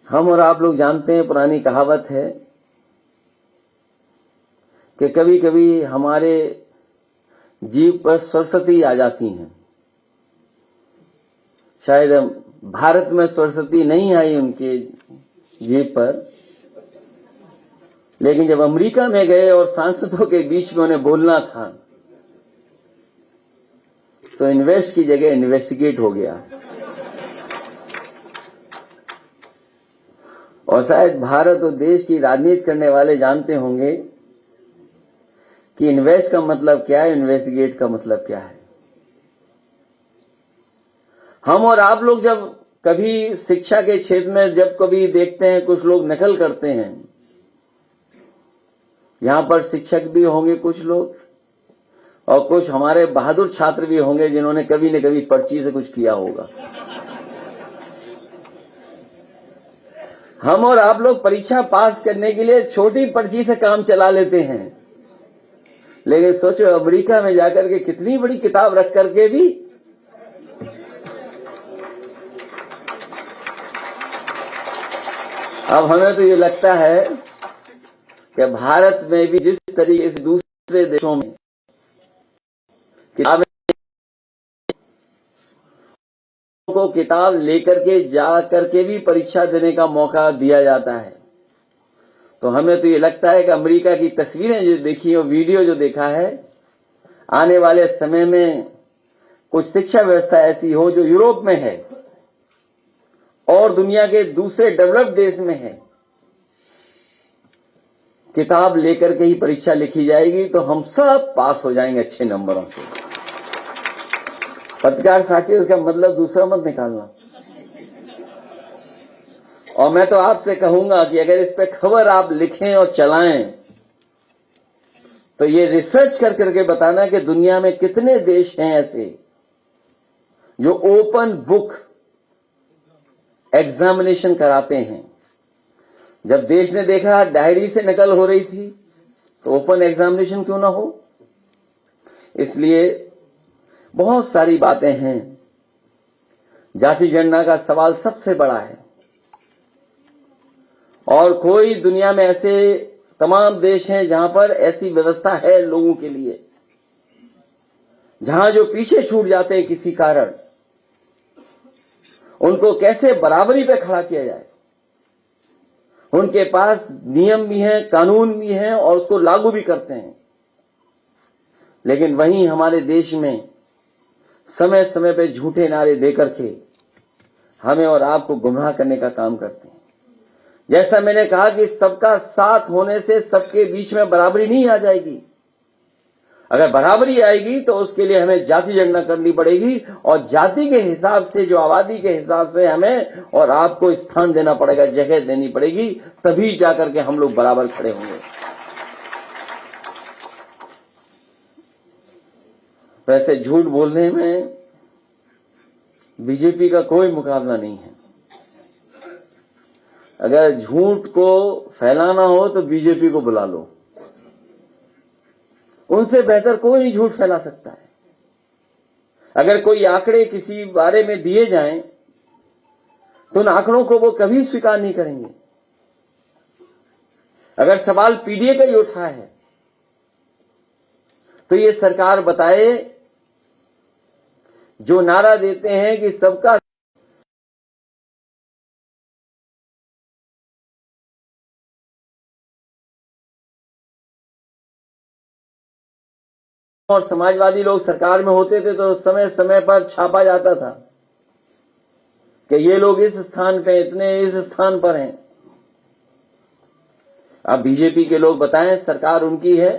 हम और आप लोग जानते हैं, पुरानी कहावत है कि कभी कभी हमारे जीव पर सरस्वती आ जाती हैं। शायद भारत में सरस्वती नहीं आई उनके जीव पर, लेकिन जब अमेरिका में गए और सांसदों के बीच में उन्हें बोलना था तो इन्वेस्ट की जगह इन्वेस्टिगेट हो गया। और शायद भारत और देश की राजनीति करने वाले जानते होंगे कि इन्वेस्ट का मतलब क्या है, इन्वेस्टिगेट का मतलब क्या है। हम और आप लोग जब कभी शिक्षा के क्षेत्र में जब कभी देखते हैं कुछ लोग नकल करते हैं, यहां पर शिक्षक भी होंगे कुछ लोग, और कुछ हमारे बहादुर छात्र भी होंगे जिन्होंने कभी न कभी पर्ची से कुछ किया होगा। हम और आप लोग परीक्षा पास करने के लिए छोटी पर्ची से काम चला लेते हैं, लेकिन सोचो अमेरिका में जाकर के कितनी बड़ी किताब रख करके भी अब हमें तो ये लगता है कि भारत में भी जिस तरीके से दूसरे देशों में किताबें को किताब लेकर के जा करके भी परीक्षा देने का मौका दिया जाता है, तो हमें तो ये लगता है कि अमेरिका की तस्वीरें जो देखी और वीडियो जो देखा है, आने वाले समय में कुछ शिक्षा व्यवस्था ऐसी हो जो यूरोप में है और दुनिया के दूसरे डेवलप्ड देश में है, किताब लेकर के ही परीक्षा लिखी जाएगी तो हम सब पास हो जाएंगे अच्छे नंबरों से। पत्रकार साथियों, इसका मतलब दूसरा मत निकालना। और मैं तो आपसे कहूंगा कि अगर इस पे खबर आप लिखें और चलाएं तो ये रिसर्च कर करके बताना कि दुनिया में कितने देश हैं ऐसे जो ओपन बुक एग्जामिनेशन कराते हैं। जब देश ने देखा डायरी से नकल हो रही थी तो ओपन एग्जामिनेशन क्यों ना हो। इसलिए बहुत सारी बातें हैं। जाति गणना का सवाल सबसे बड़ा है और कोई दुनिया में ऐसे तमाम देश हैं जहां पर ऐसी व्यवस्था है लोगों के लिए, जहां जो पीछे छूट जाते हैं किसी कारण, उनको कैसे बराबरी पे खड़ा किया जाए। उनके पास नियम भी हैं, कानून भी हैं और उसको लागू भी करते हैं। लेकिन वहीं हमारे देश में समय समय पे झूठे नारे देकर के हमें और आपको गुमराह करने का काम करते हैं। जैसा मैंने कहा कि सबका साथ होने से सबके बीच में बराबरी नहीं आ जाएगी। अगर बराबरी आएगी तो उसके लिए हमें जाति गणना करनी पड़ेगी और जाति के हिसाब से, जो आबादी के हिसाब से हमें और आपको स्थान देना पड़ेगा, जगह देनी पड़ेगी, तभी जाकर के हम लोग बराबर खड़े होंगे। वैसे झूठ बोलने में बीजेपी का कोई मुकाबला नहीं है। अगर झूठ को फैलाना हो तो बीजेपी को बुला लो, उनसे बेहतर कोई नहीं झूठ फैला सकता है। अगर कोई आंकड़े किसी बारे में दिए जाएं तो उन आंकड़ों को वो कभी स्वीकार नहीं करेंगे। अगर सवाल पीडीए का ही उठा है तो ये सरकार बताए, जो नारा देते हैं कि सबका और समाजवादी लोग सरकार में होते थे तो समय समय पर छापा जाता था कि ये लोग इस स्थान पे, इतने इस स्थान पर हैं। अब बीजेपी के लोग बताएं, सरकार उनकी है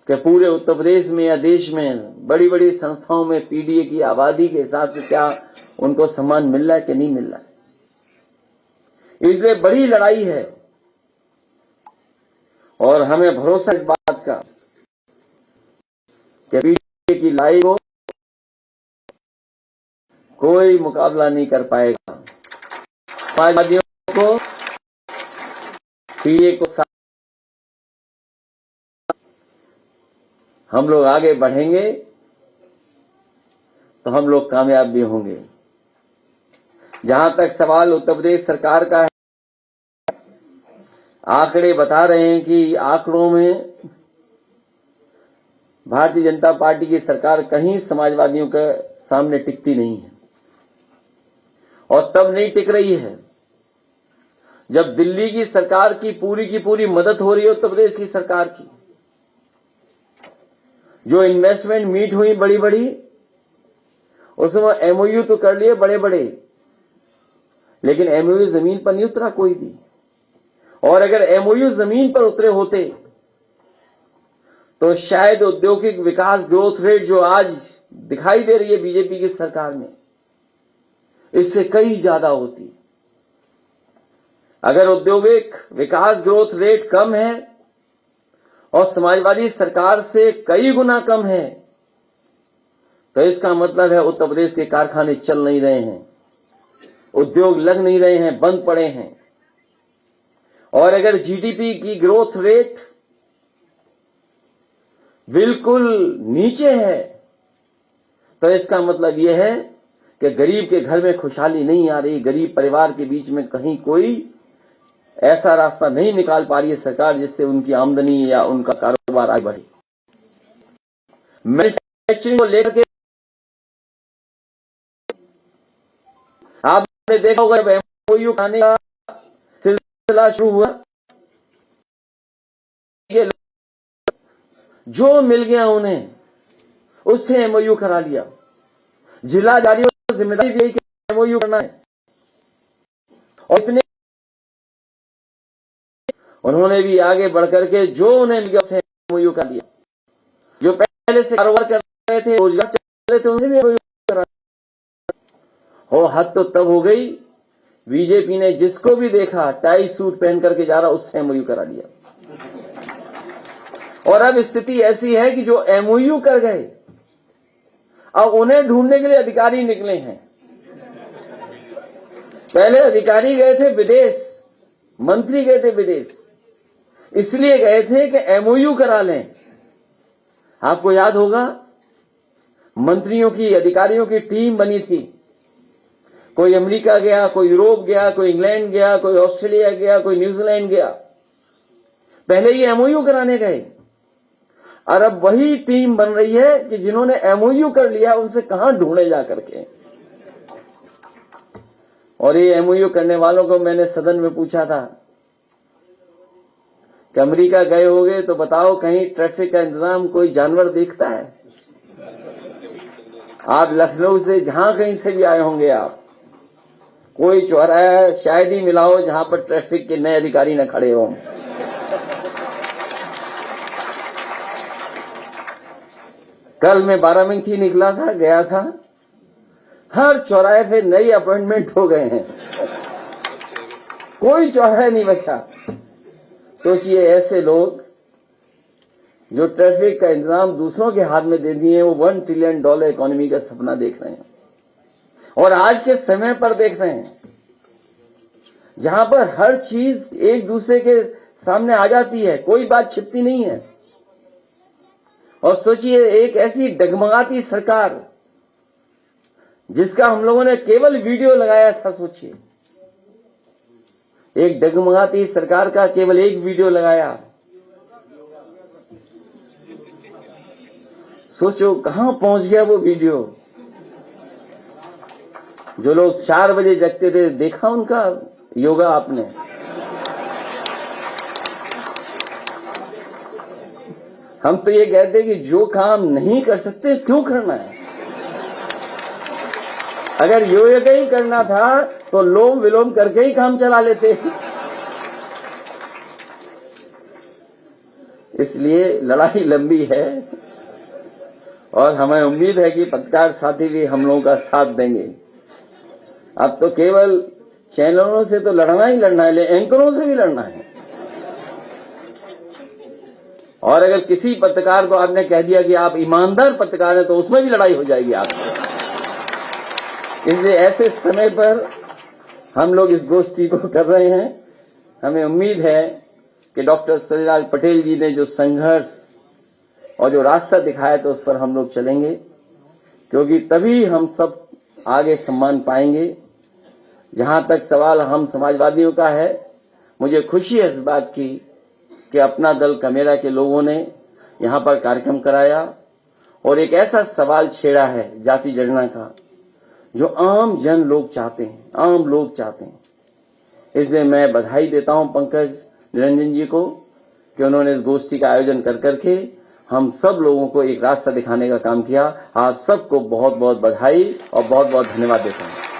कि पूरे उत्तर प्रदेश में या देश में बड़ी बड़ी संस्थाओं में पीडीए की आबादी के हिसाब से क्या उनको सम्मान मिल रहा है कि नहीं मिल रहा है। इसलिए बड़ी लड़ाई है और हमें भरोसा इस बात का कि पीडीए की लड़ाई को कोई मुकाबला नहीं कर पाएगा। समाजवादियों को पीडीए को हम लोग आगे बढ़ेंगे तो हम लोग कामयाब भी होंगे। जहां तक सवाल उत्तर प्रदेश सरकार का है, आंकड़े बता रहे हैं कि आंकड़ों में भारतीय जनता पार्टी की सरकार कहीं समाजवादियों के सामने टिकती नहीं है, और तब नहीं टिक रही है जब दिल्ली की सरकार की पूरी मदद हो रही है उत्तर प्रदेश की सरकार की। जो इन्वेस्टमेंट मीट हुई बड़ी बड़ी, उसमें एमओयू तो कर लिए बड़े बड़े, लेकिन एमओयू जमीन पर नहीं उतरा कोई भी। और अगर एमओयू जमीन पर उतरे होते तो शायद औद्योगिक विकास ग्रोथ रेट जो आज दिखाई दे रही है बीजेपी की सरकार में, इससे कई ज्यादा होती। अगर औद्योगिक विकास ग्रोथ रेट कम है और समाजवादी सरकार से कई गुना कम है, तो इसका मतलब है उत्तर प्रदेश के कारखाने चल नहीं रहे हैं, उद्योग लग नहीं रहे हैं, बंद पड़े हैं। और अगर जीडीपी की ग्रोथ रेट बिल्कुल नीचे है, तो इसका मतलब यह है कि गरीब के घर में खुशहाली नहीं आ रही, गरीब परिवार के बीच में कहीं कोई ऐसा रास्ता नहीं निकाल पा रही है सरकार जिससे उनकी आमदनी या उनका कारोबार आगे बढ़े। मैन्युफैक्चरिंग को लेकर के आपने देखा होगा, एमओयू बनाने का सिलसिला शुरू हुआ, जो मिल गया उन्हें उससे एमओयू करा लिया। जिलाधिकारियों को जिम्मेदारी दी कि एमओयू करना है, और इतने उन्होंने भी आगे बढ़कर के जो उन्हें मिल गया उससे एमओयू कर लिया। जो पहले से कारोबार कर रहे थे, रोजगार चल रहे थे, उनसे भी एमओयू करा। और हद तो तब हो गई, बीजेपी ने जिसको भी देखा टाई सूट पहन करके जा रहा, उससे एमओयू करा लिया। और अब स्थिति ऐसी है कि जो एमओयू कर गए, अब उन्हें ढूंढने के लिए अधिकारी निकले हैं। पहले अधिकारी गए थे विदेश, मंत्री गए थे विदेश, इसलिए गए थे कि एमओयू करा लें। आपको याद होगा, मंत्रियों की, अधिकारियों की टीम बनी थी। कोई अमेरिका गया, कोई यूरोप गया, कोई इंग्लैंड गया, कोई ऑस्ट्रेलिया गया, कोई न्यूजीलैंड गया, पहले ही एमओयू कराने गए। और अब वही टीम बन रही है कि जिन्होंने एमओयू कर लिया उनसे कहां ढूंढे जा करके। और ये एमओयू करने वालों को मैंने सदन में पूछा था कि अमेरिका गए होगे तो बताओ कहीं ट्रैफिक का इंतजाम कोई जानवर देखता है? आप लखनऊ से जहां कहीं से भी आए होंगे, आप कोई चौराहा शायद ही मिला हो जहां पर ट्रैफिक के नए अधिकारी न खड़े हों। कल मैं बाराबंकी निकला था, गया था, हर चौराहे पे नई अपॉइंटमेंट हो गए हैं, कोई चौराहा नहीं बचा। सोचिए, ऐसे लोग जो ट्रैफिक का इंतजाम दूसरों के हाथ में दे दिए, वो $1 ट्रिलियन इकोनॉमी का सपना देख रहे हैं, और आज के समय पर देख रहे हैं जहां पर हर चीज एक दूसरे के सामने आ जाती है, कोई बात छिपती नहीं है। और सोचिए, एक ऐसी डगमगाती सरकार जिसका हम लोगों ने केवल वीडियो लगाया था, सोचिए, एक डगमगाती सरकार का केवल एक वीडियो लगाया। सोचो कहां पहुंच गया वो वीडियो। जो लोग 4 बजे जगते थे, देखा उनका योगा आपने? हम तो ये कहते हैं कि जो काम नहीं कर सकते क्यों करना है। अगर योगा ही करना था तो लोम विलोम करके ही काम चला लेते। इसलिए लड़ाई लंबी है, और हमें उम्मीद है कि पत्रकार साथी भी हम लोगों का साथ देंगे। अब तो केवल चैनलों से तो लड़ना ही लड़ना है, एंकरों से भी लड़ना है। और अगर किसी पत्रकार को आपने कह दिया कि आप ईमानदार पत्रकार हैं, तो उसमें भी लड़ाई हो जाएगी आपको। इसलिए ऐसे समय पर हम लोग इस गोष्ठी को कर रहे हैं। हमें उम्मीद है कि डॉक्टर सलीलाल पटेल जी ने जो संघर्ष और जो रास्ता दिखाया, तो उस पर हम लोग चलेंगे, क्योंकि तभी हम सब आगे सम्मान पाएंगे। जहां तक सवाल हम समाजवादियों का है, मुझे खुशी है इस बात की कि अपना दल कमेरा के लोगों ने यहां पर कार्यक्रम कराया और एक ऐसा सवाल छेड़ा है जाति जनगणना का जो आम जन लोग चाहते हैं, आम लोग चाहते हैं। इसलिए मैं बधाई देता हूं पंकज निरंजन जी को कि उन्होंने इस गोष्ठी का आयोजन कर करके हम सब लोगों को एक रास्ता दिखाने का काम किया। आप सबको बहुत बहुत बधाई और बहुत बहुत धन्यवाद देता हूं।